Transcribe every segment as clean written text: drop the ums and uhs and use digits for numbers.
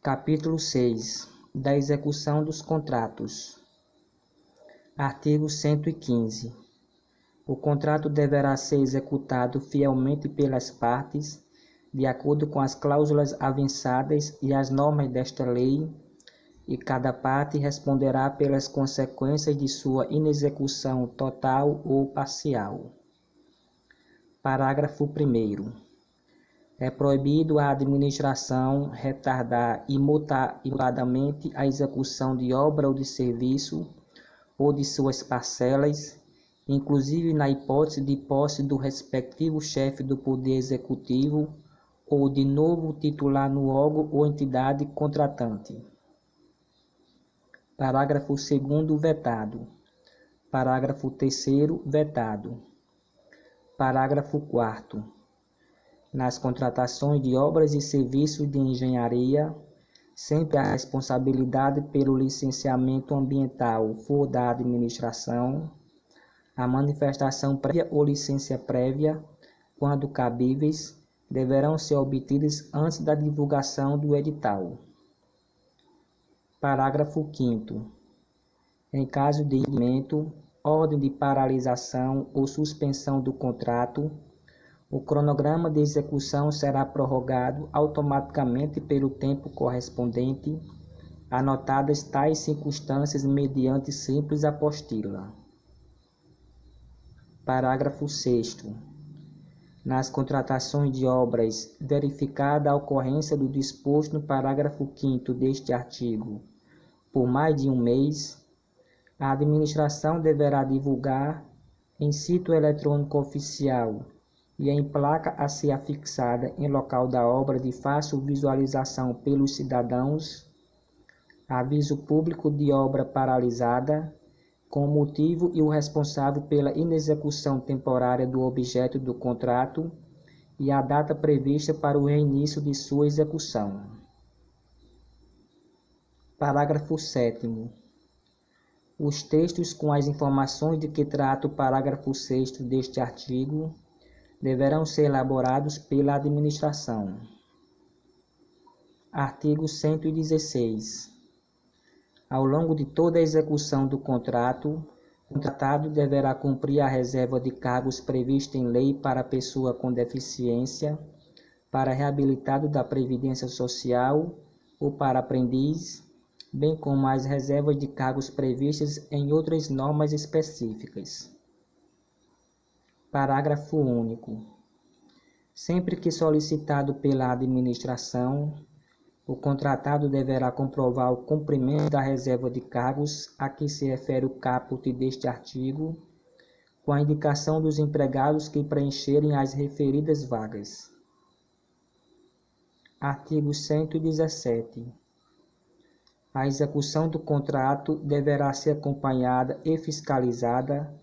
Capítulo 6. Da execução dos contratos. Artigo 115. O contrato deverá ser executado fielmente pelas partes, de acordo com as cláusulas avançadas e as normas desta lei, e cada parte responderá pelas consequências de sua inexecução total ou parcial. Parágrafo 1º. É proibido à administração retardar imutadamente a execução de obra ou de serviço ou de suas parcelas, inclusive na hipótese de posse do respectivo chefe do Poder Executivo ou de novo titular no órgão ou entidade contratante. Parágrafo 2º, vetado. Parágrafo 3º, vetado. Parágrafo 4º. Nas contratações de obras e serviços de engenharia, sempre a responsabilidade pelo licenciamento ambiental for da administração, a manifestação prévia ou licença prévia, quando cabíveis, deverão ser obtidas antes da divulgação do edital. Parágrafo 5º. Em caso de impedimento, ordem de paralisação ou suspensão do contrato, o cronograma de execução será prorrogado automaticamente pelo tempo correspondente, anotadas tais circunstâncias mediante simples apostila. Parágrafo 6º. Nas contratações de obras, verificada a ocorrência do disposto no parágrafo 5º deste artigo, por mais de um mês, a administração deverá divulgar em sítio eletrônico oficial e em placa a ser afixada em local da obra de fácil visualização pelos cidadãos, aviso público de obra paralisada, com o motivo e o responsável pela inexecução temporária do objeto do contrato e a data prevista para o reinício de sua execução. Parágrafo 7º. Os textos com as informações de que trata o parágrafo 6º deste artigo deverão ser elaborados pela administração. Artigo 116. Ao longo de toda a execução do contrato, o contratado deverá cumprir a reserva de cargos prevista em lei para pessoa com deficiência, para reabilitado da Previdência Social ou para aprendiz, bem como as reservas de cargos previstas em outras normas específicas. Parágrafo único. Sempre que solicitado pela administração, o contratado deverá comprovar o cumprimento da reserva de cargos a que se refere o caput deste artigo, com a indicação dos empregados que preencherem as referidas vagas. Artigo 117. A execução do contrato deverá ser acompanhada e fiscalizada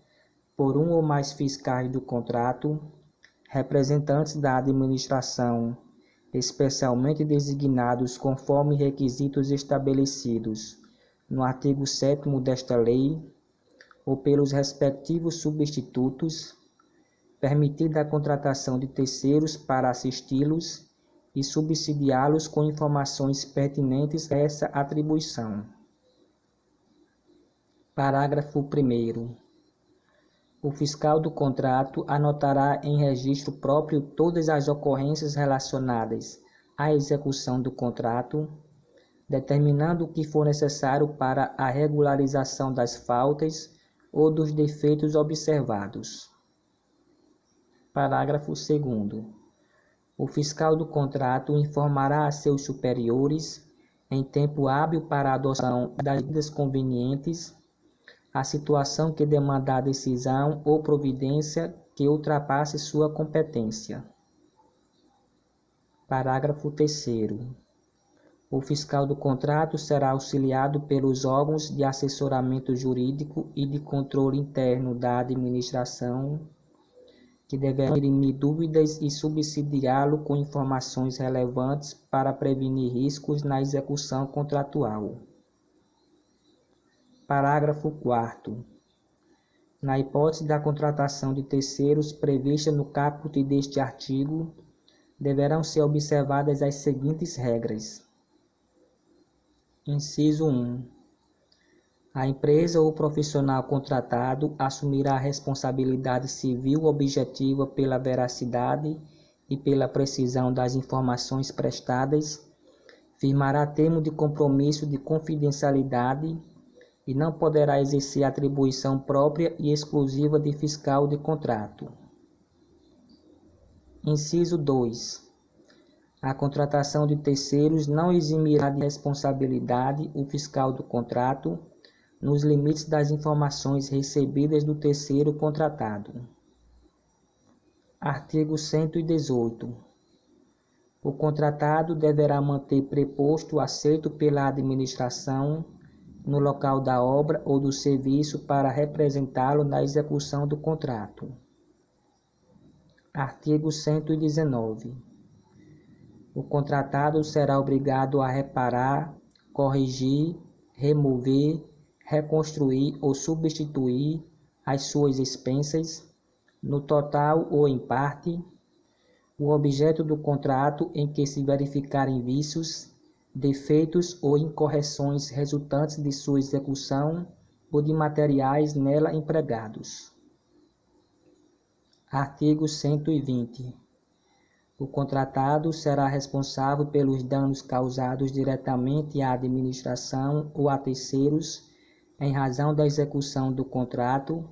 por um ou mais fiscais do contrato, representantes da administração, especialmente designados conforme requisitos estabelecidos no artigo 7º desta lei, ou pelos respectivos substitutos, permitida a contratação de terceiros para assisti-los e subsidiá-los com informações pertinentes a essa atribuição. Parágrafo 1º. O fiscal do contrato anotará em registro próprio todas as ocorrências relacionadas à execução do contrato, determinando o que for necessário para a regularização das faltas ou dos defeitos observados. Parágrafo 2º. O fiscal do contrato informará a seus superiores, em tempo hábil para a adoção das medidas convenientes, a situação que demandar decisão ou providência que ultrapasse sua competência. Parágrafo 3º. O fiscal do contrato será auxiliado pelos órgãos de assessoramento jurídico e de controle interno da administração, que deverão dirimir dúvidas e subsidiá-lo com informações relevantes para prevenir riscos na execução contratual. Parágrafo 4º. Na hipótese da contratação de terceiros prevista no caput deste artigo, deverão ser observadas as seguintes regras. Inciso 1. A empresa ou profissional contratado assumirá a responsabilidade civil objetiva pela veracidade e pela precisão das informações prestadas, firmará termo de compromisso de confidencialidade e não poderá exercer atribuição própria e exclusiva de fiscal de contrato. Inciso 2. A contratação de terceiros não eximirá de responsabilidade o fiscal do contrato, nos limites das informações recebidas do terceiro contratado. Artigo 118. O contratado deverá manter preposto aceito pela administração no local da obra ou do serviço para representá-lo na execução do contrato. Artigo 119. O contratado será obrigado a reparar, corrigir, remover, reconstruir ou substituir às suas expensas, no total ou em parte, o objeto do contrato em que se verificarem vícios, defeitos ou incorreções resultantes de sua execução ou de materiais nela empregados. Artigo 120. O contratado será responsável pelos danos causados diretamente à administração ou a terceiros em razão da execução do contrato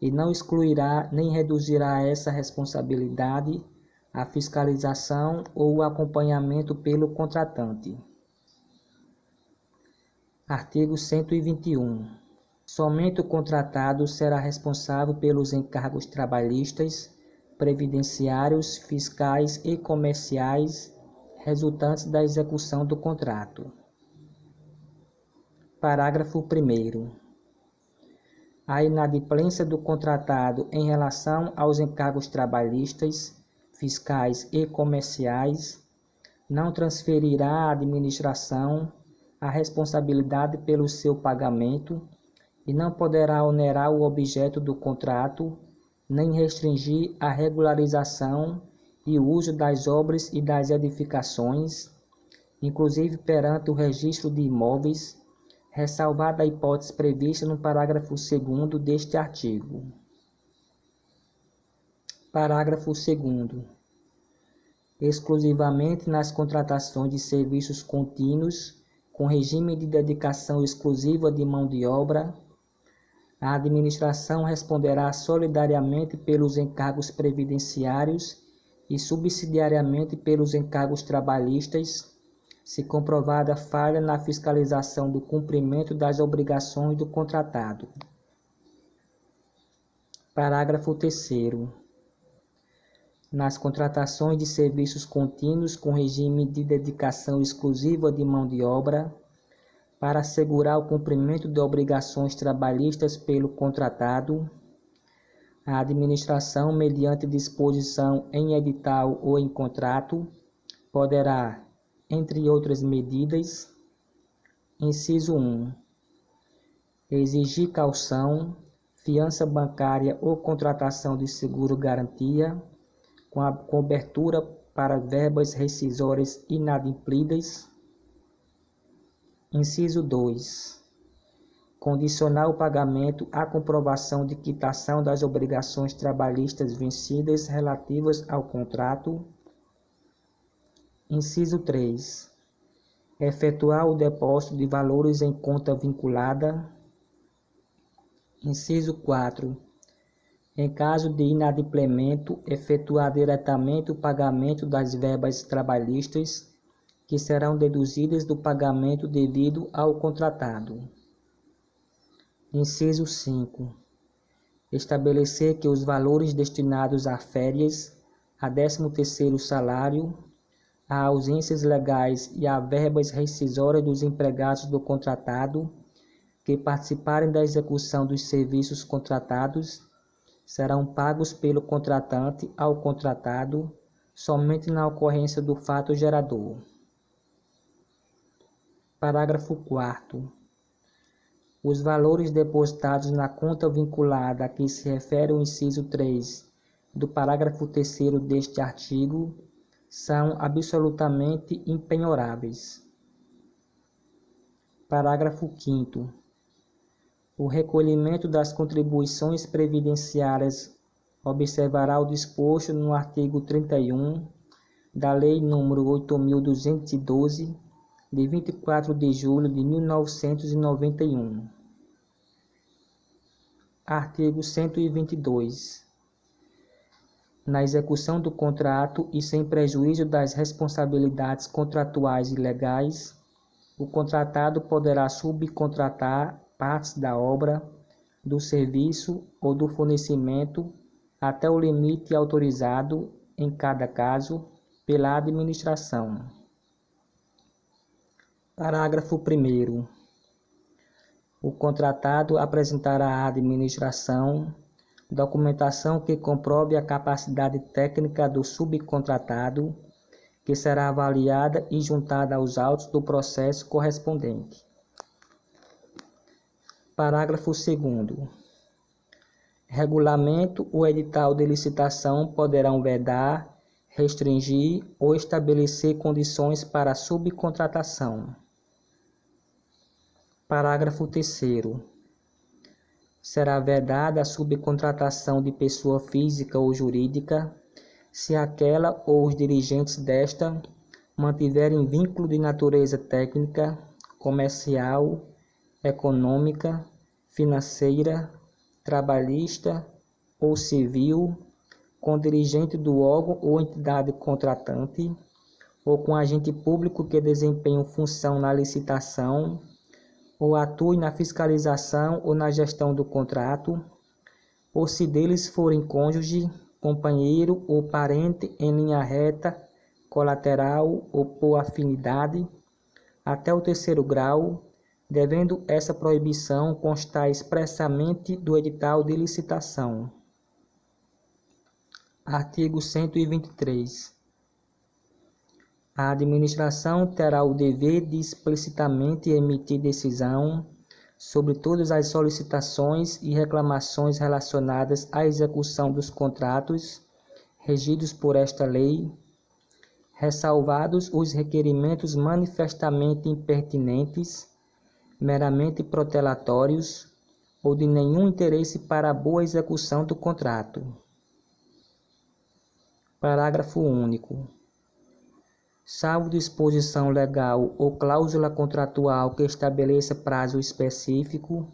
e não excluirá nem reduzirá essa responsabilidade a fiscalização ou o acompanhamento pelo contratante. Artigo 121. Somente o contratado será responsável pelos encargos trabalhistas, previdenciários, fiscais e comerciais resultantes da execução do contrato. Parágrafo 1º. A inadimplência do contratado em relação aos encargos trabalhistas, fiscais e comerciais não transferirá à administração a responsabilidade pelo seu pagamento e não poderá onerar o objeto do contrato, nem restringir a regularização e o uso das obras e das edificações, inclusive perante o registro de imóveis, ressalvada a hipótese prevista no parágrafo 2º deste artigo. Parágrafo 2º. Exclusivamente nas contratações de serviços contínuos, com regime de dedicação exclusiva de mão de obra, a administração responderá solidariamente pelos encargos previdenciários e subsidiariamente pelos encargos trabalhistas, se comprovada falha na fiscalização do cumprimento das obrigações do contratado. Parágrafo 3º. Nas contratações de serviços contínuos com regime de dedicação exclusiva de mão de obra, para assegurar o cumprimento de obrigações trabalhistas pelo contratado, a administração, mediante disposição em edital ou em contrato, poderá, entre outras medidas, inciso 1, exigir caução, fiança bancária ou contratação de seguro-garantia, com a cobertura para verbas rescisórias inadimplidas. Inciso 2. Condicionar o pagamento à comprovação de quitação das obrigações trabalhistas vencidas relativas ao contrato. Inciso 3. Efetuar o depósito de valores em conta vinculada. Inciso 4. Em caso de inadimplemento, efetuar diretamente o pagamento das verbas trabalhistas que serão deduzidas do pagamento devido ao contratado. Inciso 5. Estabelecer que os valores destinados a férias, a 13º salário, a ausências legais e a verbas rescisórias dos empregados do contratado que participarem da execução dos serviços contratados serão pagos pelo contratante ao contratado somente na ocorrência do fato gerador. Parágrafo 4º. Os valores depositados na conta vinculada a que se refere o inciso 3 do parágrafo 3º deste artigo são absolutamente impenhoráveis. Parágrafo 5º. O recolhimento das contribuições previdenciárias observará o disposto no artigo 31 da Lei nº 8.212, de 24 de julho de 1991. Artigo 122. Na execução do contrato e sem prejuízo das responsabilidades contratuais e legais, o contratado poderá subcontratar partes da obra, do serviço ou do fornecimento até o limite autorizado, em cada caso, pela administração. Parágrafo 1º. O contratado apresentará à administração documentação que comprove a capacidade técnica do subcontratado, que será avaliada e juntada aos autos do processo correspondente. Parágrafo 2º. Regulamento ou edital de licitação poderão vedar, restringir ou estabelecer condições para a subcontratação. Parágrafo 3º. Será vedada a subcontratação de pessoa física ou jurídica, se aquela ou os dirigentes desta mantiverem vínculo de natureza técnica, comercial, econômica, financeira, trabalhista ou civil, com dirigente do órgão ou entidade contratante, ou com agente público que desempenhe função na licitação, ou atue na fiscalização ou na gestão do contrato, ou se deles forem cônjuge, companheiro ou parente em linha reta, colateral ou por afinidade, até o 3º grau, devendo essa proibição constar expressamente do edital de licitação. Artigo 123. A administração terá o dever de explicitamente emitir decisão sobre todas as solicitações e reclamações relacionadas à execução dos contratos regidos por esta lei, ressalvados os requerimentos manifestamente impertinentes, meramente protelatórios ou de nenhum interesse para a boa execução do contrato. Parágrafo único. Salvo disposição legal ou cláusula contratual que estabeleça prazo específico,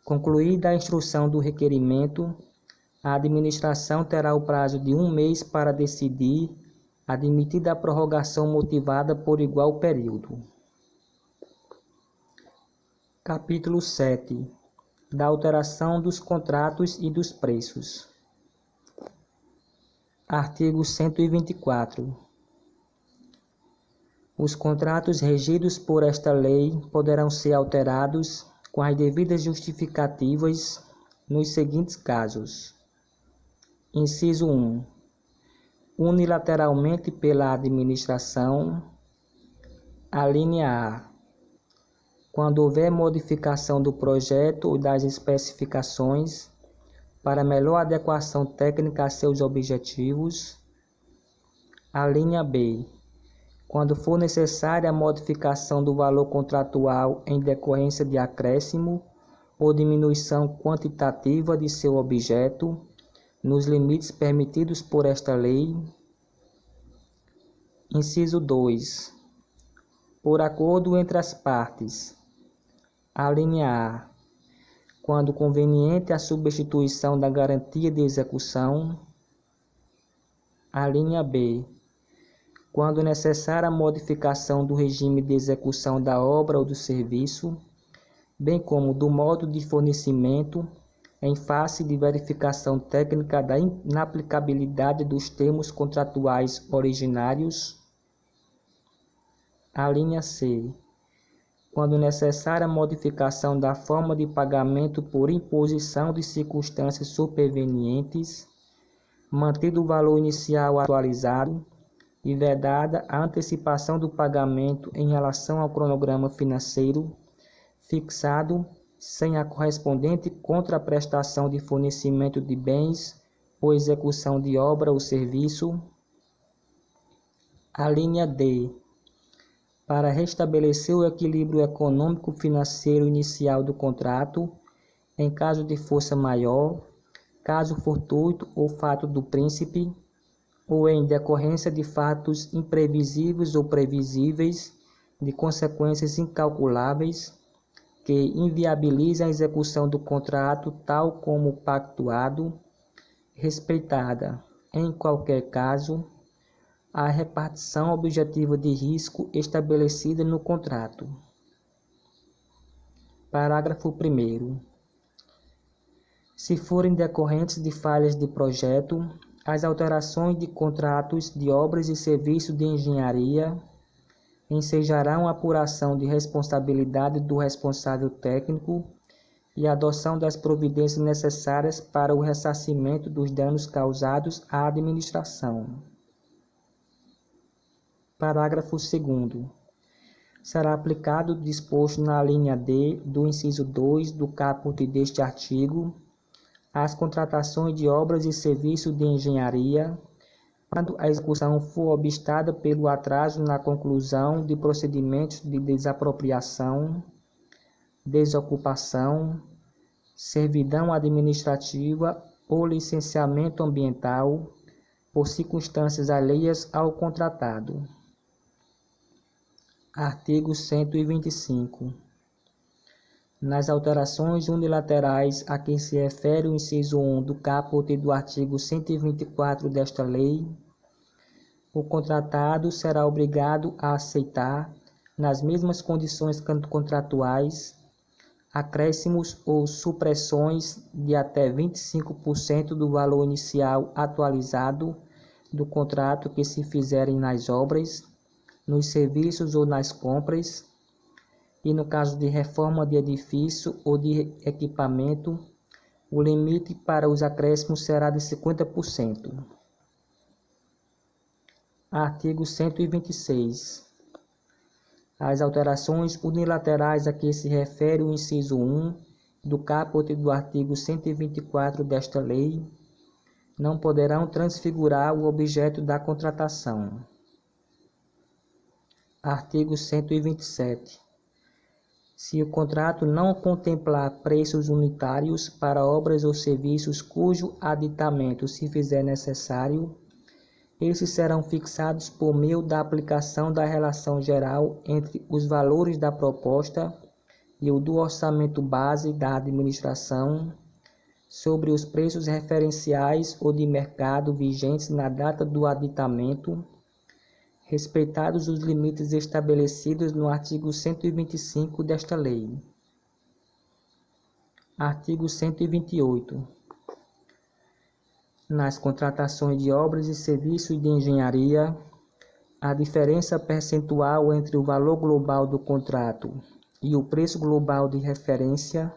concluída a instrução do requerimento, a administração terá o prazo de 1 mês para decidir, admitida a prorrogação motivada por igual período. Capítulo 7. Da alteração dos contratos e dos preços. Artigo 124. Os contratos regidos por esta lei poderão ser alterados com as devidas justificativas nos seguintes casos. Inciso 1. Unilateralmente pela administração. Alínea A. Quando houver modificação do projeto ou das especificações para melhor adequação técnica a seus objetivos. Alínea B. Quando for necessária a modificação do valor contratual em decorrência de acréscimo ou diminuição quantitativa de seu objeto, nos limites permitidos por esta lei. Inciso 2. Por acordo entre as partes. Alínea A. Quando conveniente a substituição da garantia de execução. Alínea B. Quando necessária a modificação do regime de execução da obra ou do serviço, bem como do modo de fornecimento, em face de verificação técnica da inaplicabilidade dos termos contratuais originários. Alínea C. Quando necessária a modificação da forma de pagamento por imposição de circunstâncias supervenientes, mantido o valor inicial atualizado, e vedada a antecipação do pagamento em relação ao cronograma financeiro fixado sem a correspondente contraprestação de fornecimento de bens ou execução de obra ou serviço. Alínea D. para restabelecer o equilíbrio econômico-financeiro inicial do contrato, em caso de força maior, caso fortuito ou fato do príncipe, ou em decorrência de fatos imprevisíveis ou previsíveis, de consequências incalculáveis, que inviabilizam a execução do contrato tal como pactuado, respeitada, em qualquer caso, a repartição objetiva de risco estabelecida no contrato. Parágrafo 1º. Se forem decorrentes de falhas de projeto, as alterações de contratos de obras e serviços de engenharia ensejarão a apuração de responsabilidade do responsável técnico e a adoção das providências necessárias para o ressarcimento dos danos causados à administração. Parágrafo 2º. Será aplicado o disposto na linha D do inciso 2 do caput deste artigo às contratações de obras e serviços de engenharia, quando a execução for obstada pelo atraso na conclusão de procedimentos de desapropriação, desocupação, servidão administrativa ou licenciamento ambiental por circunstâncias alheias ao contratado. Artigo 125. Nas alterações unilaterais a que se refere o inciso 1 do caput do artigo 124 desta lei, o contratado será obrigado a aceitar, nas mesmas condições contratuais, acréscimos ou supressões de até 25% do valor inicial atualizado do contrato que se fizerem nas obras, nos serviços ou nas compras, e no caso de reforma de edifício ou de equipamento, o limite para os acréscimos será de 50%. Artigo 126. As alterações unilaterais a que se refere o inciso 1 do caput do artigo 124 desta lei não poderão transfigurar o objeto da contratação. Artigo 127. Se o contrato não contemplar preços unitários para obras ou serviços cujo aditamento se fizer necessário, esses serão fixados por meio da aplicação da relação geral entre os valores da proposta e o do orçamento base da administração sobre os preços referenciais ou de mercado vigentes na data do aditamento, respeitados os limites estabelecidos no artigo 125 desta lei. Artigo 128. Nas contratações de obras e serviços de engenharia, a diferença percentual entre o valor global do contrato e o preço global de referência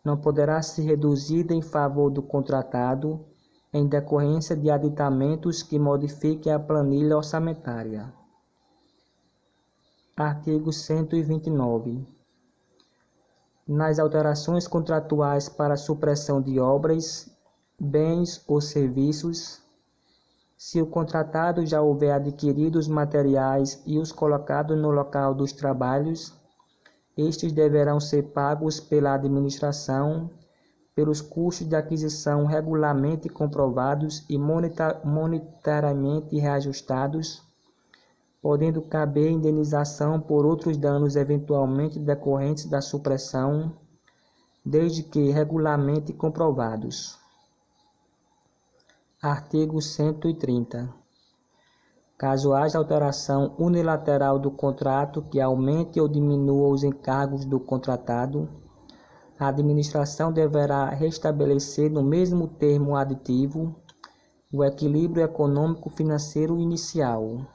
não poderá ser reduzida em favor do contratado em decorrência de aditamentos que modifiquem a planilha orçamentária. Artigo 129. Nas alterações contratuais para supressão de obras, bens ou serviços, se o contratado já houver adquirido os materiais e os colocado no local dos trabalhos, estes deverão ser pagos pela administração pelos custos de aquisição regularmente comprovados e monetariamente reajustados, podendo caber indenização por outros danos eventualmente decorrentes da supressão, desde que regularmente comprovados. Artigo 130. Caso haja alteração unilateral do contrato que aumente ou diminua os encargos do contratado, a administração deverá restabelecer no mesmo termo aditivo o equilíbrio econômico-financeiro inicial.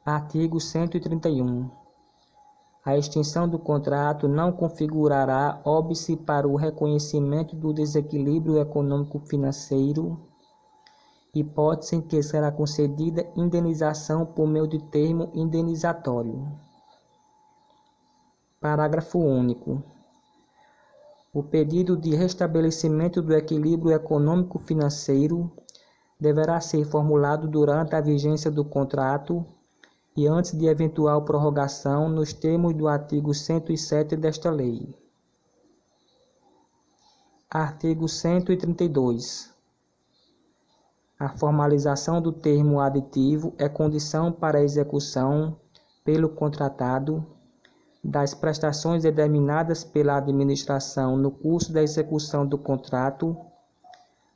Artigo 131. A extinção do contrato não configurará óbice para o reconhecimento do desequilíbrio econômico-financeiro, hipótese em que será concedida indenização por meio de termo indenizatório. Parágrafo único. O pedido de restabelecimento do equilíbrio econômico-financeiro deverá ser formulado durante a vigência do contrato, e antes de eventual prorrogação nos termos do artigo 107 desta lei. Artigo 132. A formalização do termo aditivo é condição para a execução, pelo contratado, das prestações determinadas pela administração no curso da execução do contrato,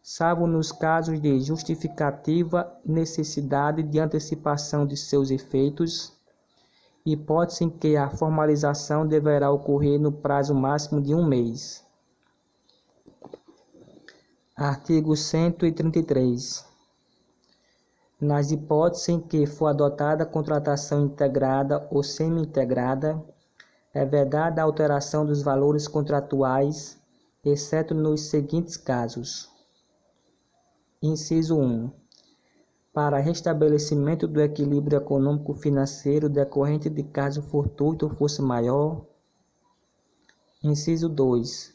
salvo nos casos de justificativa necessidade de antecipação de seus efeitos, hipótese em que a formalização deverá ocorrer no prazo máximo de 1 mês. Artigo 133. Nas hipóteses em que for adotada contratação integrada ou semi-integrada, é vedada a alteração dos valores contratuais, exceto nos seguintes casos. Inciso 1. Para restabelecimento do equilíbrio econômico-financeiro decorrente de caso fortuito ou força maior. Inciso 2.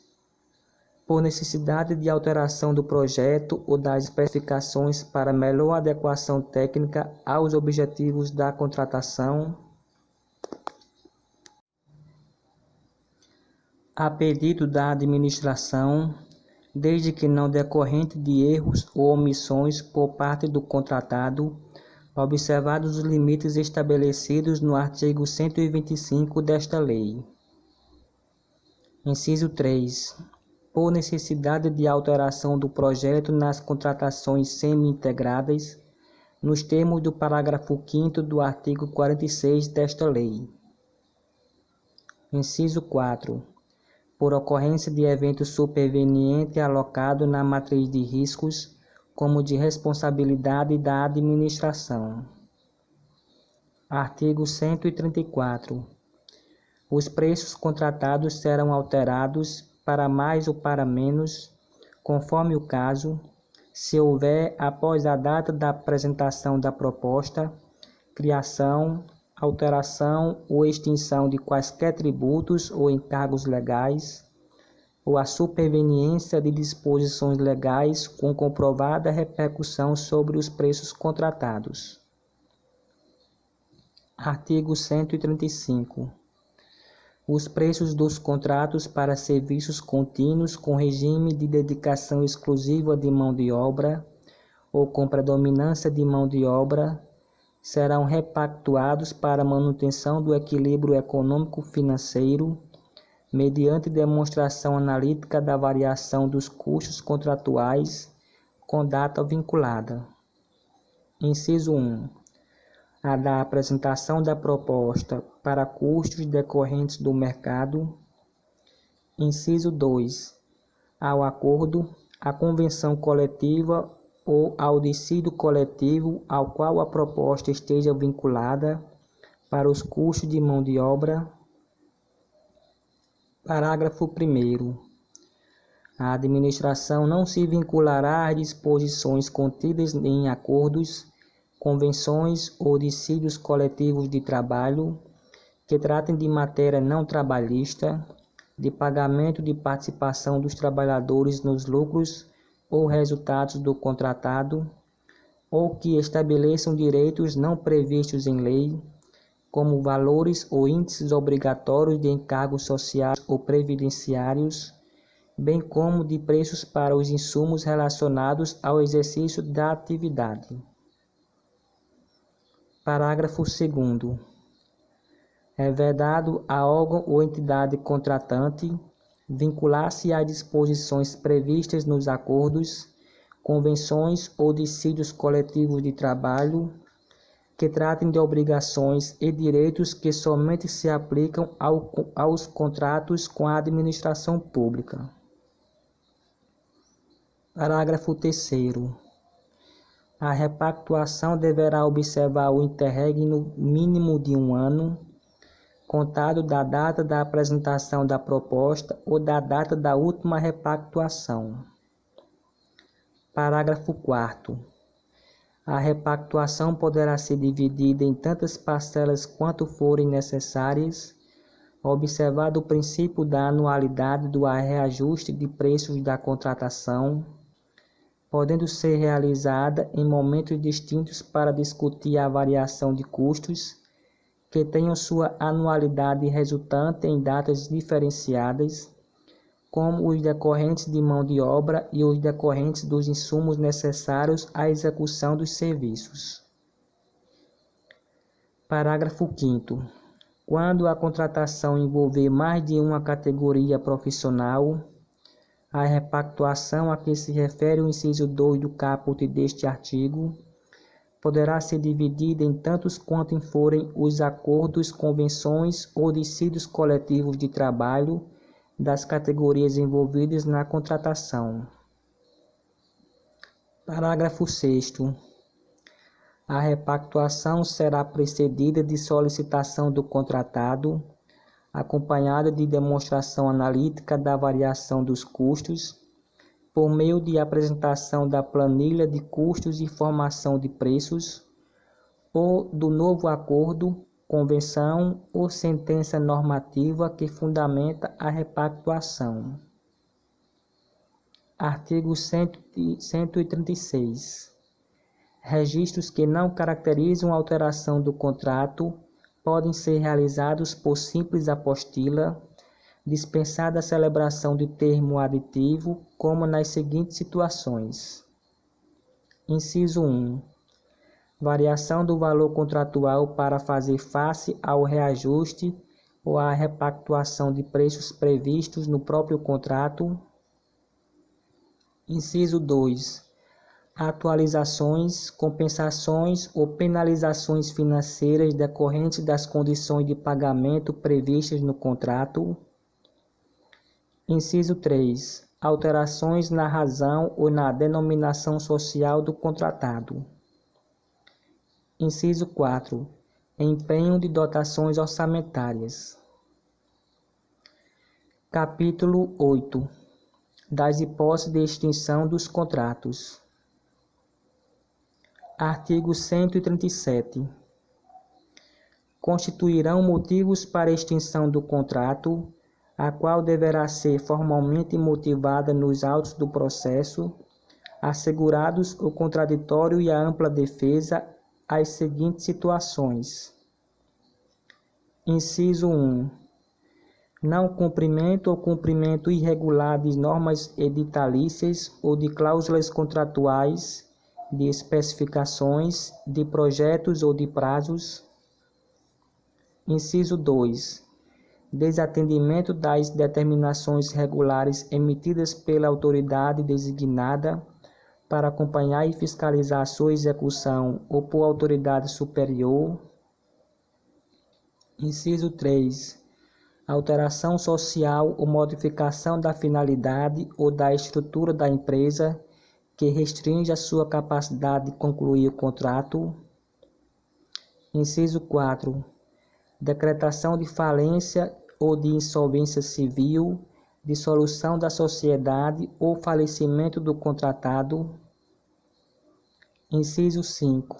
Por necessidade de alteração do projeto ou das especificações para melhor adequação técnica aos objetivos da contratação. A pedido da administração, desde que não decorrente de erros ou omissões por parte do contratado, observados os limites estabelecidos no artigo 125 desta lei. Inciso 3. Por necessidade de alteração do projeto nas contratações semi-integradas, nos termos do parágrafo 5º do artigo 46 desta lei. Inciso 4. Por ocorrência de evento superveniente alocado na matriz de riscos, como de responsabilidade da administração. Artigo 134. Os preços contratados serão alterados para mais ou para menos, conforme o caso, se houver, após a data da apresentação da proposta, criação, alteração ou extinção de quaisquer tributos ou encargos legais, ou a superveniência de disposições legais com comprovada repercussão sobre os preços contratados. Artigo 135. Os preços dos contratos para serviços contínuos com regime de dedicação exclusiva de mão de obra ou com predominância de mão de obra serão repactuados para manutenção do equilíbrio econômico-financeiro mediante demonstração analítica da variação dos custos contratuais com data vinculada. Inciso 1. A da apresentação da proposta para custos decorrentes do mercado. Inciso 2. Ao acordo, à convenção coletiva ou ao dissídio coletivo ao qual a proposta esteja vinculada para os custos de mão de obra. Parágrafo 1º. A administração não se vinculará às disposições contidas em acordos, convenções ou dissídios coletivos de trabalho que tratem de matéria não trabalhista, de pagamento de participação dos trabalhadores nos lucros ou resultados do contratado, ou que estabeleçam direitos não previstos em lei, como valores ou índices obrigatórios de encargos sociais ou previdenciários, bem como de preços para os insumos relacionados ao exercício da atividade. Parágrafo 2º. É vedado a órgão ou entidade contratante vincular-se a disposições previstas nos acordos, convenções ou dissídios coletivos de trabalho que tratem de obrigações e direitos que somente se aplicam aos contratos com a administração pública. Parágrafo 3º. A repactuação deverá observar o interregno mínimo de 1 ano, contado da data da apresentação da proposta ou da data da última repactuação. Parágrafo 4º. A repactuação poderá ser dividida em tantas parcelas quanto forem necessárias, observado o princípio da anualidade do reajuste de preços da contratação, podendo ser realizada em momentos distintos para discutir a variação de custos que tenham sua anualidade resultante em datas diferenciadas, como os decorrentes de mão de obra e os decorrentes dos insumos necessários à execução dos serviços. Parágrafo 5º. Quando a contratação envolver mais de uma categoria profissional, a repactuação a que se refere o inciso 2 do caput deste artigo poderá ser dividida em tantos quanto forem os acordos, convenções ou dissídios coletivos de trabalho das categorias envolvidas na contratação. Parágrafo 6º. A repactuação será precedida de solicitação do contratado, acompanhada de demonstração analítica da variação dos custos, por meio de apresentação da planilha de custos e formação de preços, ou do novo acordo, convenção ou sentença normativa que fundamenta a repactuação. Artigo 136. Registros que não caracterizam alteração do contrato podem ser realizados por simples apostila, dispensada a celebração de termo aditivo, como nas seguintes situações. Inciso 1. Variação do valor contratual para fazer face ao reajuste ou à repactuação de preços previstos no próprio contrato. Inciso 2. Atualizações, compensações ou penalizações financeiras decorrentes das condições de pagamento previstas no contrato. Inciso 3. Alterações na razão ou na denominação social do contratado. Inciso 4. Empenho de dotações orçamentárias. Capítulo 8. Das hipóteses de extinção dos contratos. Artigo 137. Constituirão motivos para extinção do contrato, a qual deverá ser formalmente motivada nos autos do processo, assegurados o contraditório e a ampla defesa, as seguintes situações. Inciso 1. Não cumprimento ou cumprimento irregular de normas editalícias ou de cláusulas contratuais, de especificações, de projetos ou de prazos. Inciso 2. Desatendimento das determinações regulares emitidas pela autoridade designada para acompanhar e fiscalizar sua execução ou por autoridade superior. Inciso 3. Alteração social ou modificação da finalidade ou da estrutura da empresa que restringe a sua capacidade de concluir o contrato. Inciso 4. Decretação de falência ou de insolvência civil, dissolução da sociedade ou falecimento do contratado. Inciso 5.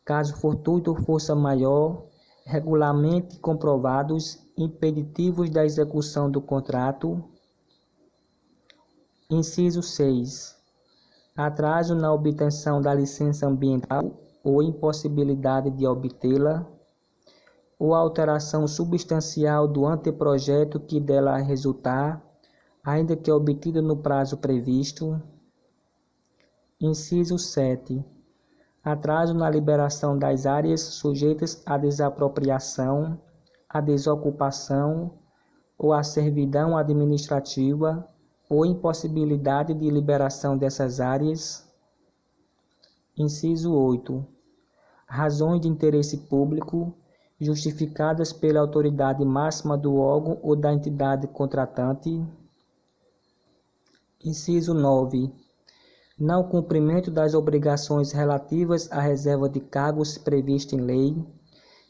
Caso fortuito ou força maior, regularmente comprovados, impeditivos da execução do contrato. Inciso 6. Atraso na obtenção da licença ambiental ou impossibilidade de obtê-la, ou alteração substancial do anteprojeto que dela resultar, ainda que obtida no prazo previsto. Inciso 7. Atraso na liberação das áreas sujeitas à desapropriação, à desocupação ou à servidão administrativa, ou impossibilidade de liberação dessas áreas. Inciso 8. Razões de interesse público, justificadas pela autoridade máxima do órgão ou da entidade contratante. Inciso 9. Não cumprimento das obrigações relativas à reserva de cargos prevista em lei,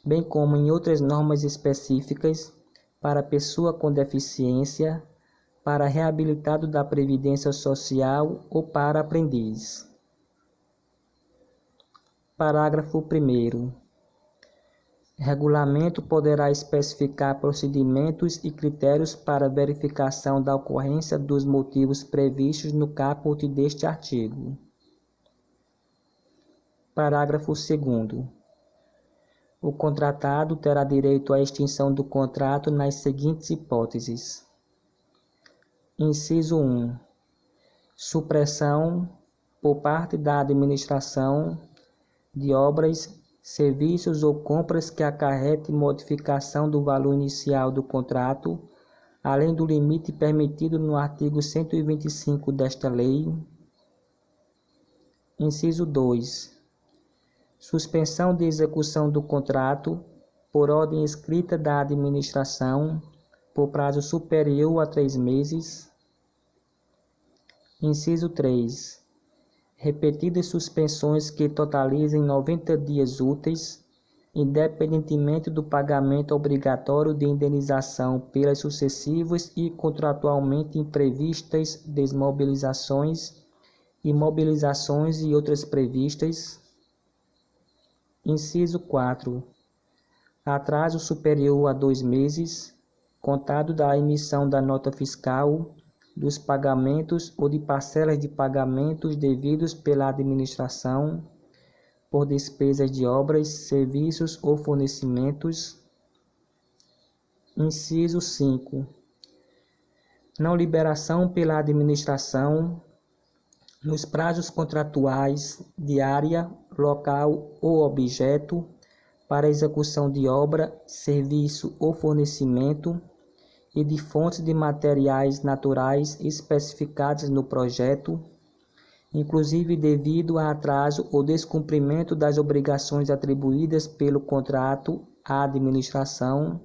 bem como em outras normas específicas, para pessoa com deficiência, para reabilitado da Previdência Social ou para aprendiz. Parágrafo 1º. Regulamento poderá especificar procedimentos e critérios para verificação da ocorrência dos motivos previstos no caput deste artigo. Parágrafo 2º. O contratado terá direito à extinção do contrato nas seguintes hipóteses. Inciso 1. Supressão, por parte da administração, de obras, serviços ou compras que acarrete modificação do valor inicial do contrato, além do limite permitido no artigo 125 desta lei. Inciso 2. Suspensão de execução do contrato, por ordem escrita da administração, por prazo superior a 3 meses. Inciso 3. Repetidas suspensões que totalizem 90 dias úteis, independentemente do pagamento obrigatório de indenização pelas sucessivas e contratualmente imprevistas desmobilizações, imobilizações e outras previstas. Inciso 4. Atraso superior a 2 meses, contado da emissão da nota fiscal, dos pagamentos ou de parcelas de pagamentos devidos pela administração, por despesas de obras, serviços ou fornecimentos. Inciso 5. Não liberação pela administração, nos prazos contratuais de área, local ou objeto, para execução de obra, serviço ou fornecimento, e de fontes de materiais naturais especificadas no projeto, inclusive devido a atraso ou descumprimento das obrigações atribuídas pelo contrato à administração,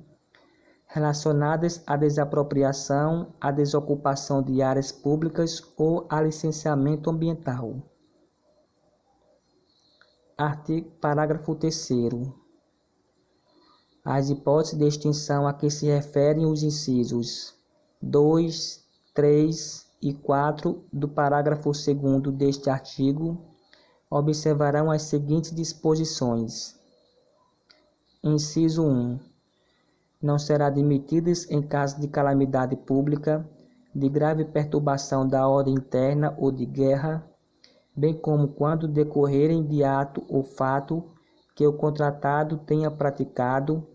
relacionadas à desapropriação, à desocupação de áreas públicas ou a licenciamento ambiental. Parágrafo 3º. As hipóteses de extinção a que se referem os incisos 2, 3 e 4 do parágrafo 2º deste artigo observarão as seguintes disposições. Inciso 1. Não será admitidas em caso de calamidade pública, de grave perturbação da ordem interna ou de guerra, bem como quando decorrerem de ato ou fato que o contratado tenha praticado,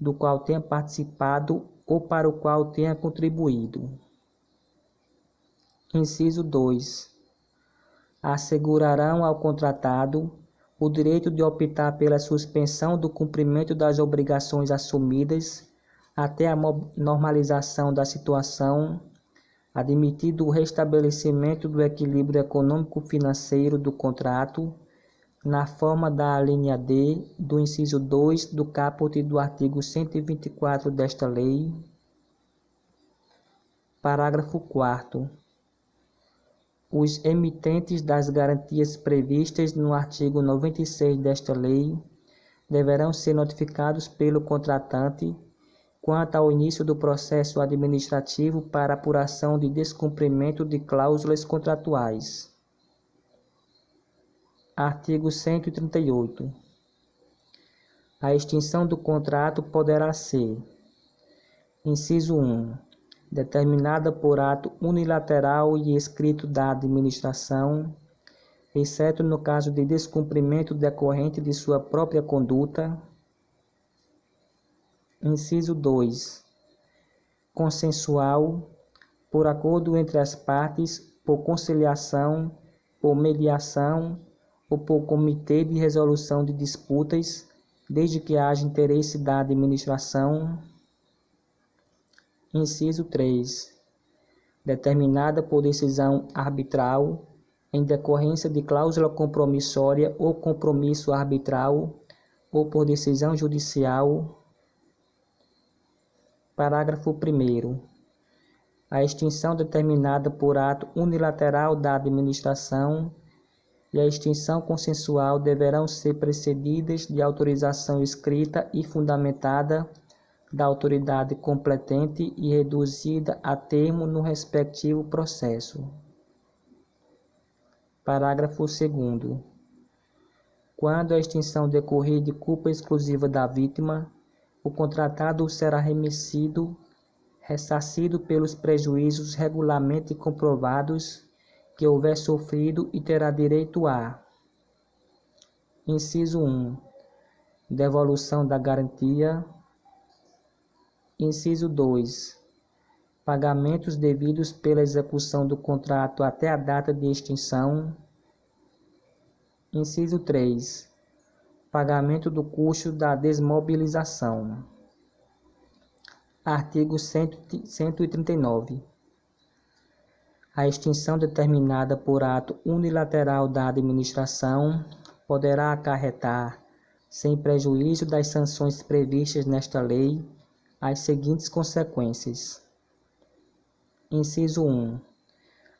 do qual tenha participado ou para o qual tenha contribuído. Inciso 2. Assegurarão ao contratado o direito de optar pela suspensão do cumprimento das obrigações assumidas até a normalização da situação, admitido o restabelecimento do equilíbrio econômico-financeiro do contrato, na forma da alínea D do inciso 2 do caput do artigo 124 desta lei. Parágrafo 4º. Os emitentes das garantias previstas no artigo 96 desta lei deverão ser notificados pelo contratante quanto ao início do processo administrativo para apuração de descumprimento de cláusulas contratuais. Artigo 138. A extinção do contrato poderá ser: inciso 1. Determinada por ato unilateral e escrito da administração, exceto no caso de descumprimento decorrente de sua própria conduta. Inciso 2. Consensual, por acordo entre as partes, por conciliação, por mediação ou por comitê de resolução de disputas, desde que haja interesse da administração. Inciso 3. Determinada por decisão arbitral, em decorrência de cláusula compromissória ou compromisso arbitral, ou por decisão judicial. Parágrafo 1º. A extinção determinada por ato unilateral da administração e a extinção consensual deverão ser precedidas de autorização escrita e fundamentada da autoridade competente e reduzida a termo no respectivo processo. Parágrafo 2º. Quando a extinção decorrer de culpa exclusiva da vítima, o contratado será ressarcido pelos prejuízos regularmente comprovados que houver sofrido e terá direito a: inciso 1. devolução da garantia. Inciso 2. Pagamentos devidos pela execução do contrato até a data de extinção. Inciso 3. Pagamento do custo da desmobilização. Artigo 139. A extinção determinada por ato unilateral da administração poderá acarretar, sem prejuízo das sanções previstas nesta lei, as seguintes consequências. Inciso 1.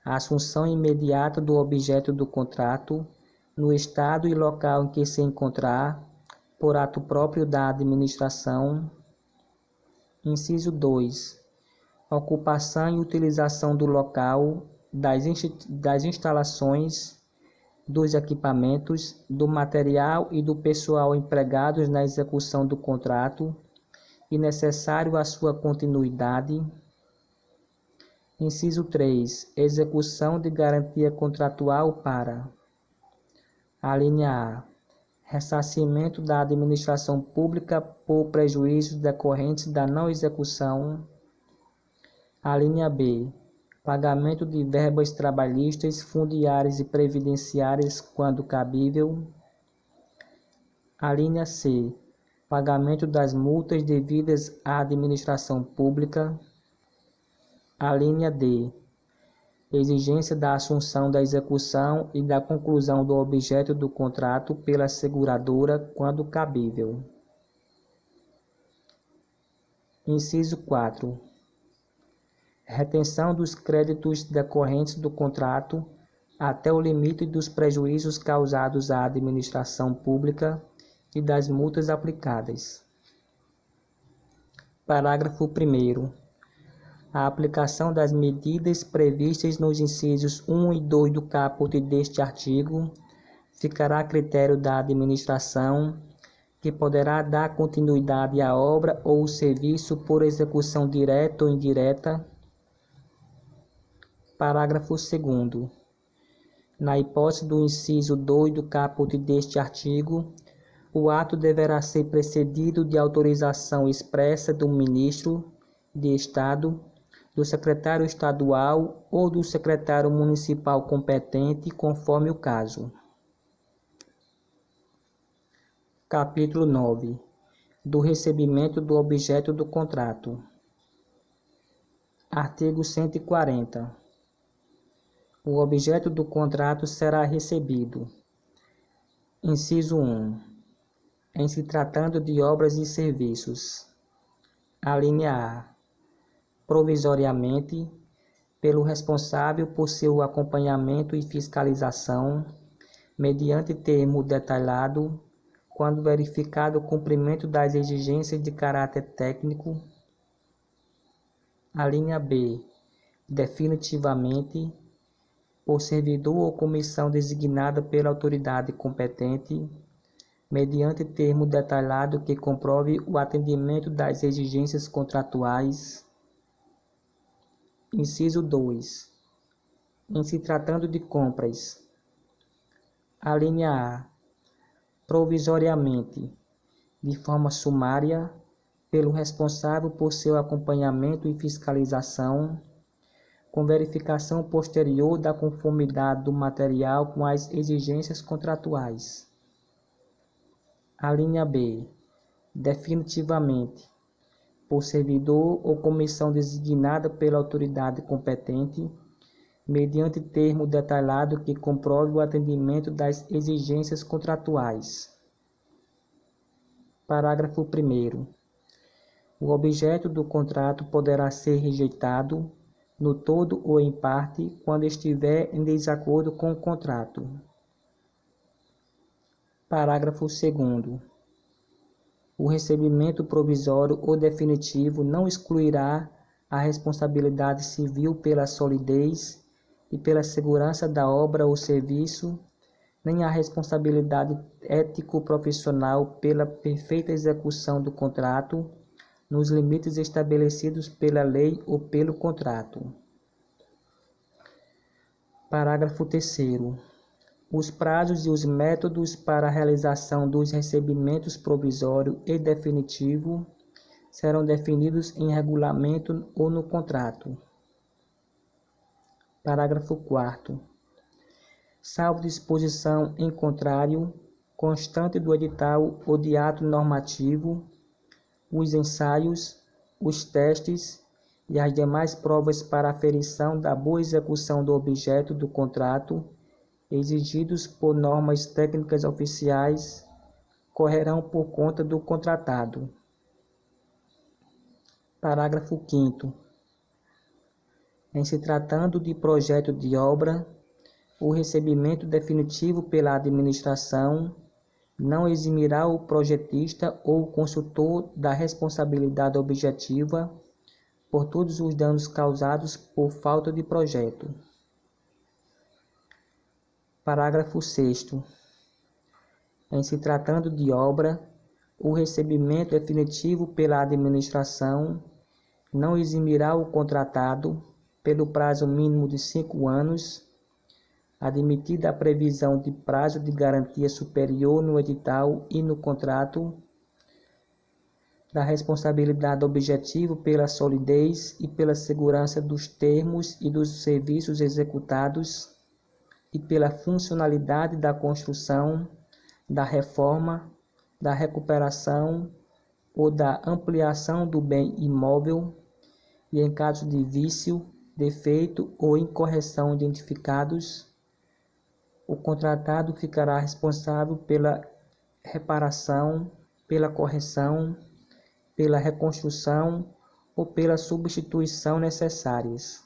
A assunção imediata do objeto do contrato, no estado e local em que se encontrar, por ato próprio da administração. Inciso 2. Ocupação e utilização do local, das instalações, dos equipamentos, do material e do pessoal empregados na execução do contrato e necessário à sua continuidade. Inciso 3. Execução de garantia contratual para: a linha A. Ressarcimento da administração pública por prejuízos decorrentes da não execução. A linha B. Pagamento de verbas trabalhistas, fundiárias e previdenciárias quando cabível. A linha C. Pagamento das multas devidas à administração pública. A linha D. Exigência da assunção da execução e da conclusão do objeto do contrato pela seguradora quando cabível. Inciso 4. Retenção dos créditos decorrentes do contrato até o limite dos prejuízos causados à administração pública e das multas aplicadas. Parágrafo 1º. A aplicação das medidas previstas nos incisos 1 e 2 do caput deste artigo ficará a critério da administração, que poderá dar continuidade à obra ou serviço por execução direta ou indireta. Parágrafo 2º. Na hipótese do inciso 2 do caput deste artigo, o ato deverá ser precedido de autorização expressa do ministro de Estado, do secretário estadual ou do secretário municipal competente, conforme o caso. Capítulo 9. Do recebimento do objeto do contrato. Artigo 140. O objeto do contrato será recebido. Inciso 1. Em se tratando de obras e serviços. A linha A. Provisoriamente, pelo responsável por seu acompanhamento e fiscalização, mediante termo detalhado, quando verificado o cumprimento das exigências de caráter técnico. A linha B. Definitivamente, por servidor ou comissão designada pela autoridade competente, mediante termo detalhado que comprove o atendimento das exigências contratuais. Inciso 2. Em se tratando de compras. A linha A. Provisoriamente, de forma sumária, pelo responsável por seu acompanhamento e fiscalização, com verificação posterior da conformidade do material com as exigências contratuais. A linha B. Definitivamente, por servidor ou comissão designada pela autoridade competente, mediante termo detalhado que comprove o atendimento das exigências contratuais. Parágrafo 1º. O objeto do contrato poderá ser rejeitado, no todo ou em parte, quando estiver em desacordo com o contrato. Parágrafo 2º. O recebimento provisório ou definitivo não excluirá a responsabilidade civil pela solidez e pela segurança da obra ou serviço, nem a responsabilidade ético-profissional pela perfeita execução do contrato, nos limites estabelecidos pela lei ou pelo contrato. Parágrafo 3º. Os prazos e os métodos para a realização dos recebimentos provisório e definitivo serão definidos em regulamento ou no contrato. Parágrafo 4º. Salvo disposição em contrário, constante do edital ou de ato normativo, os ensaios, os testes e as demais provas para aferição da boa execução do objeto do contrato, exigidos por normas técnicas oficiais, correrão por conta do contratado. Parágrafo 5º. Em se tratando de projeto de obra, o recebimento definitivo pela administração não eximirá o projetista ou o consultor da responsabilidade objetiva por todos os danos causados por falta de projeto. Parágrafo 6º. Em se tratando de obra, o recebimento definitivo pela administração não eximirá o contratado, pelo prazo mínimo de 5 anos, admitida a previsão de prazo de garantia superior no edital e no contrato, da responsabilidade objetiva pela solidez e pela segurança dos termos e dos serviços executados e pela funcionalidade da construção, da reforma, da recuperação ou da ampliação do bem imóvel, e em caso de vício, defeito ou incorreção identificados, o contratado ficará responsável pela reparação, pela correção, pela reconstrução ou pela substituição necessárias.